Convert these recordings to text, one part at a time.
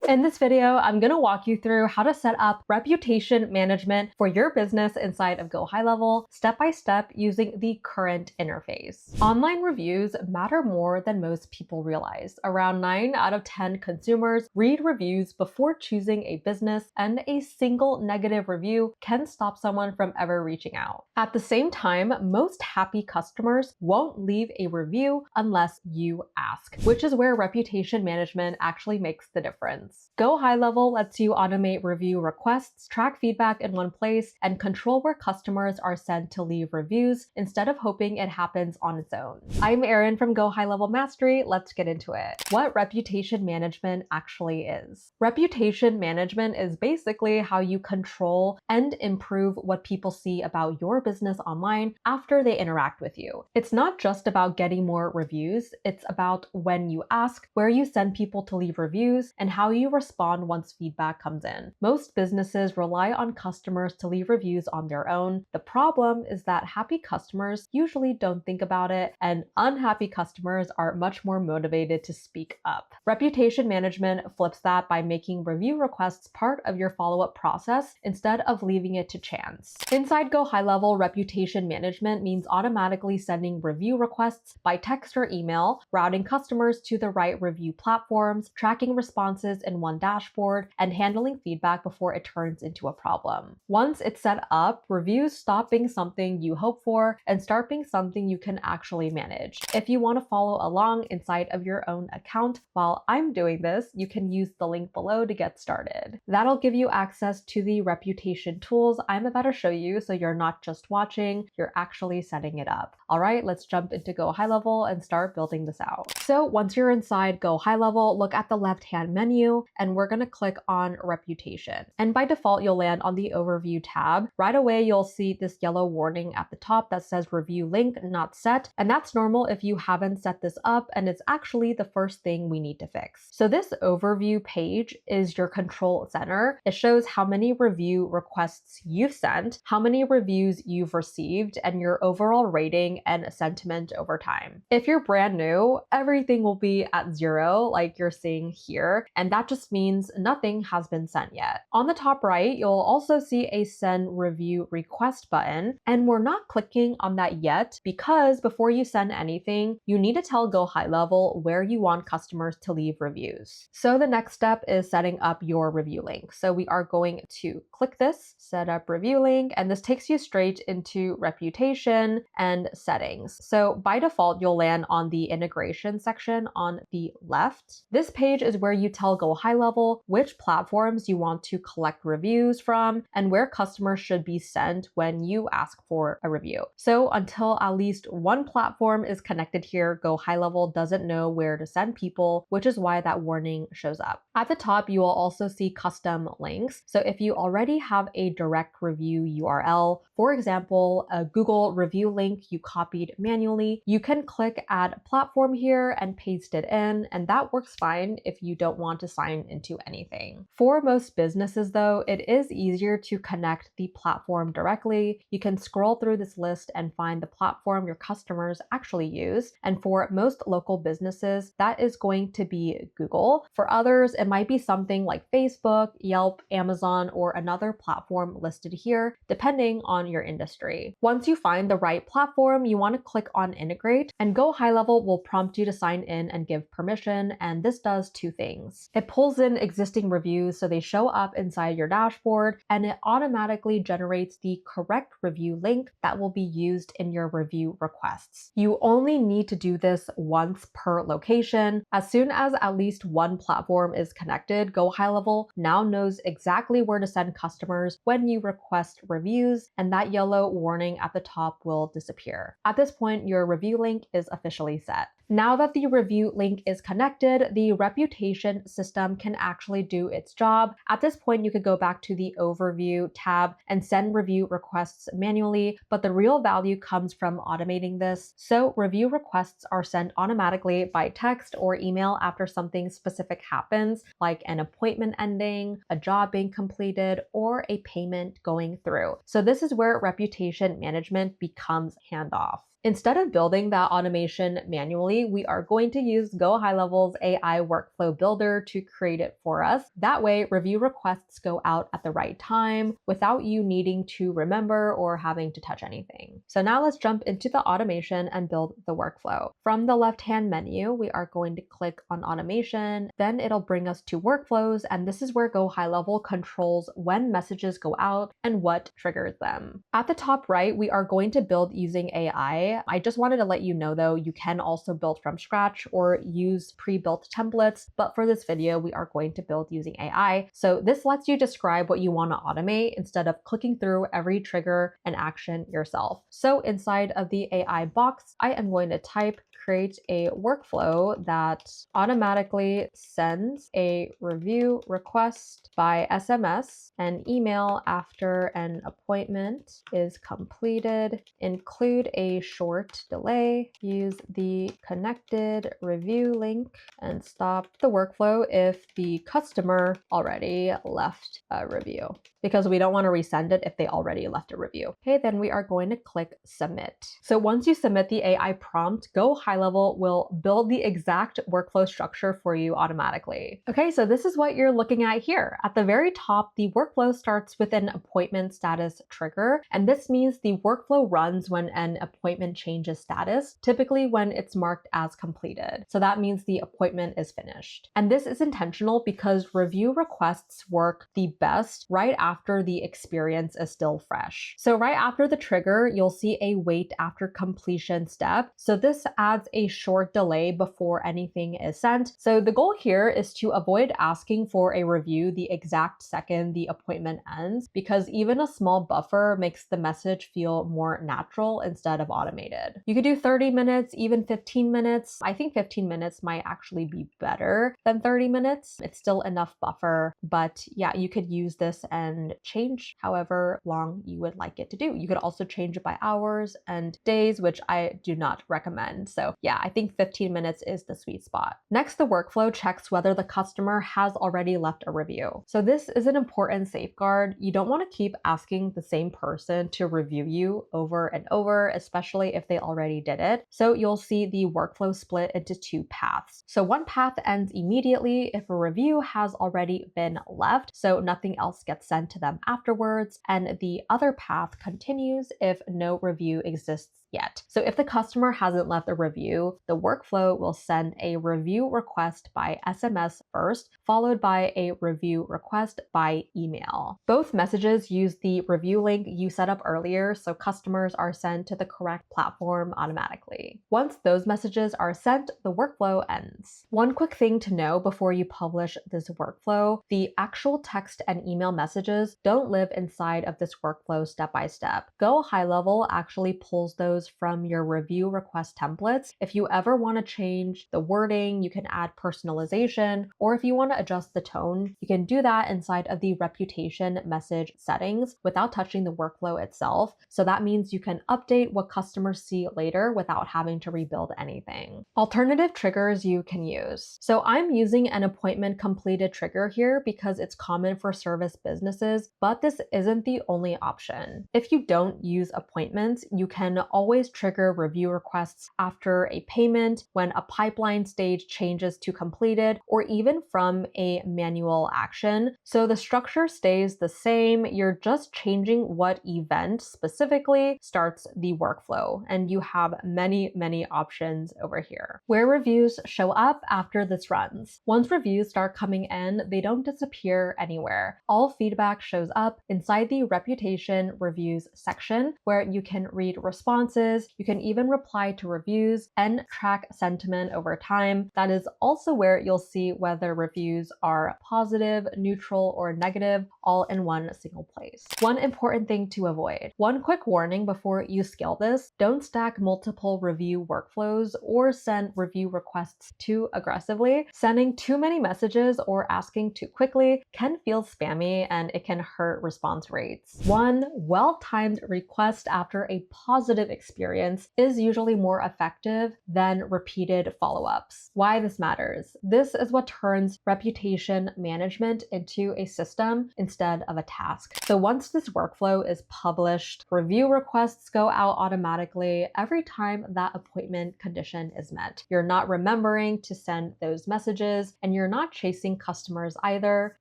In this video, I'm going to walk you through how to set up reputation management for your business inside of GoHighLevel step by step using the current interface. Online reviews matter more than most people realize. Around 9 out of 10 consumers read reviews before choosing a business, and a single negative review can stop someone from ever reaching out. At the same time, most happy customers won't leave a review unless you ask, which is where reputation management actually makes the difference. GoHighLevel lets you automate review requests, track feedback in one place, and control where customers are sent to leave reviews instead of hoping it happens on its own. I'm Erin from GoHighLevel Mastery. Let's get into it. What reputation management actually is. Reputation management is basically how you control and improve what people see about your business online after they interact with you. It's not just about getting more reviews, it's about when you ask, where you send people to leave reviews, and how you respond once feedback comes in. Most businesses rely on customers to leave reviews on their own. The problem is that happy customers usually don't think about it, and unhappy customers are much more motivated to speak up. Reputation management flips that by making review requests part of your follow-up process instead of leaving it to chance. Inside GoHighLevel, reputation management means automatically sending review requests by text or email, routing customers to the right review platforms, tracking responses in one dashboard, and handling feedback before it turns into a problem. Once it's set up, reviews stop being something you hope for and start being something you can actually manage. If you want to follow along inside of your own account while I'm doing this, you can use the link below to get started. That'll give you access to the reputation tools I'm about to show you, so you're not just watching, you're actually setting it up. All right, let's jump into GoHighLevel and start building this out. So once you're inside GoHighLevel, look at the left-hand menu, and we're going to click on reputation. And by default, you'll land on the overview tab. Right away, you'll see this yellow warning at the top that says review link not set. And that's normal if you haven't set this up, and it's actually the first thing we need to fix. So this overview page is your control center. It shows how many review requests you've sent, how many reviews you've received, and your overall rating and sentiment over time. If you're brand new, everything will be at 0 like you're seeing here, and that just means nothing has been sent yet. On the top right, you'll also see a send review request button, and we're not clicking on that yet because before you send anything, you need to tell GoHighLevel where you want customers to leave reviews. So the next step is setting up your review link. So we are going to click this, set up review link, and this takes you straight into reputation and settings. So by default, you'll land on the integration section on the left. This page is where you tell GoHighLevel which platforms you want to collect reviews from and where customers should be sent when you ask for a review. So until at least one platform is connected here, GoHighLevel doesn't know where to send people, which is why that warning shows up. At the top, you will also see custom links. So if you already have a direct review URL, for example, a Google review link you copied manually, you can click add platform here and paste it in, and that works fine if you don't want to sign into anything. For most businesses though, it is easier to connect the platform directly. You can scroll through this list and find the platform your customers actually use. And for most local businesses, that is going to be Google. For others, it might be something like Facebook, Yelp, Amazon, or another platform listed here, depending on your industry. Once you find the right platform, you want to click on integrate, and GoHighLevel will prompt you to sign in and give permission, and this does two things. It pulls in existing reviews so they show up inside your dashboard, and it automatically generates the correct review link that will be used in your review requests. You only need to do this once per location. As soon as at least one platform is connected, GoHighLevel now knows exactly where to send customers when you request reviews, and that yellow warning at the top will disappear. At this point, your review link is officially set. Now that the review link is connected, the reputation system can actually do its job. At this point, you could go back to the overview tab and send review requests manually, but the real value comes from automating this. So review requests are sent automatically by text or email after something specific happens, like an appointment ending, a job being completed, or a payment going through. So this is where reputation management becomes handoff. Instead of building that automation manually, we are going to use GoHighLevel's AI workflow builder to create it for us. That way, review requests go out at the right time without you needing to remember or having to touch anything. So now let's jump into the automation and build the workflow. From the left-hand menu, we are going to click on automation, then it'll bring us to workflows, and this is where GoHighLevel controls when messages go out and what triggers them. At the top right, we are going to build using AI. I just wanted to let you know though, you can also build from scratch or use pre-built templates, but for this video, we are going to build using AI. So this lets you describe what you want to automate instead of clicking through every trigger and action yourself. So inside of the AI box, I am going to type create a workflow that automatically sends a review request by SMS and email after an appointment is completed. Include a short delay. Use the connected review link and stop the workflow if the customer already left a review, because we don't want to resend it if they already left a review. Okay, then we are going to click submit. So once you submit the AI prompt, GoHighLevel will build the exact workflow structure for you automatically. Okay, so this is what you're looking at here. At the very top, the workflow starts with an appointment status trigger, and this means the workflow runs when an appointment changes status, typically when it's marked as completed. So that means the appointment is finished. And this is intentional because review requests work the best right after the experience is still fresh. So right after the trigger, you'll see a wait after completion step. So this adds a short delay before anything is sent. So the goal here is to avoid asking for a review the exact second the appointment ends, because even a small buffer makes the message feel more natural instead of automated. You could do 30 minutes, even 15 minutes. I think 15 minutes might actually be better than 30 minutes. It's still enough buffer, but yeah, you could use this and change however long you would like it to do. You could also change it by hours and days, which I do not recommend. So yeah, I think 15 minutes is the sweet spot. Next, the workflow checks whether the customer has already left a review. So this is an important safeguard. You don't want to keep asking the same person to review you over and over, especially if they already did it. So you'll see the workflow split into two paths. So one path ends immediately if a review has already been left, so nothing else gets sent to them afterwards, and the other path continues if no review exists yet. So if the customer hasn't left a review, the workflow will send a review request by SMS first, followed by a review request by email. Both messages use the review link you set up earlier, so customers are sent to the correct platform automatically. Once those messages are sent, the workflow ends. One quick thing to know before you publish this workflow: the actual text and email messages don't live inside of this workflow step by step. GoHighLevel actually pulls those from your review request templates. If you ever want to change the wording, you can add personalization, or if you want to adjust the tone, you can do that inside of the reputation message settings without touching the workflow itself. So that means you can update what customers see later without having to rebuild anything. Alternative triggers you can use. So I'm using an appointment completed trigger here because it's common for service businesses, but this isn't the only option. If you don't use appointments, you can always trigger review requests after a payment, when a pipeline stage changes to completed, or even from a manual action. So the structure stays the same. You're just changing what event specifically starts the workflow, and you have many options over here. Where reviews show up after this runs. Once reviews start coming in, they don't disappear anywhere. All feedback shows up inside the reputation reviews section, where you can read responses. You can even reply to reviews and track sentiment over time. That is also where you'll see whether reviews are positive, neutral, or negative, all in one single place. One important thing to avoid. One quick warning before you scale this: don't stack multiple review workflows or send review requests too aggressively. Sending too many messages or asking too quickly can feel spammy, and it can hurt response rates. One well-timed request after a positive experience experience is usually more effective than repeated follow-ups. Why this matters. This is what turns reputation management into a system instead of a task. So once this workflow is published, review requests go out automatically every time that appointment condition is met. You're not remembering to send those messages, and you're not chasing customers either,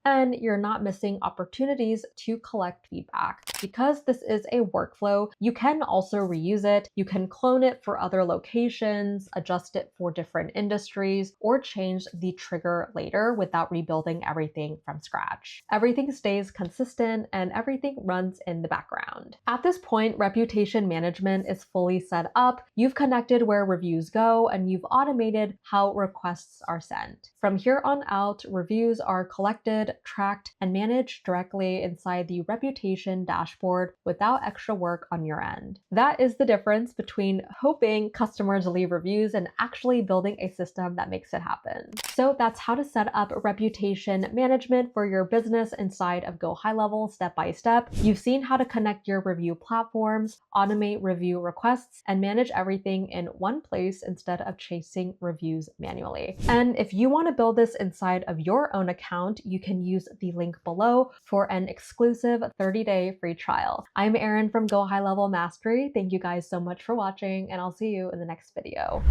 and you're not missing opportunities to collect feedback. Because this is a workflow, you can also reuse it. You can clone it for other locations, adjust it for different industries, or change the trigger later without rebuilding everything from scratch. Everything stays consistent and everything runs in the background. At this point, reputation management is fully set up. You've connected where reviews go, and you've automated how requests are sent. From here on out, reviews are collected, tracked, and managed directly inside the reputation dashboard without extra work on your end. That is the difference between hoping customers leave reviews and actually building a system that makes it happen. So that's how to set up reputation management for your business inside of GoHighLevel step by step. You've seen how to connect your review platforms, automate review requests, and manage everything in one place instead of chasing reviews manually. And if you want to build this inside of your own account, you can use the link below for an exclusive 30-day free trial. I'm Erin from GoHighLevel Mastery. Thank you guys so much for watching, and I'll see you in the next video.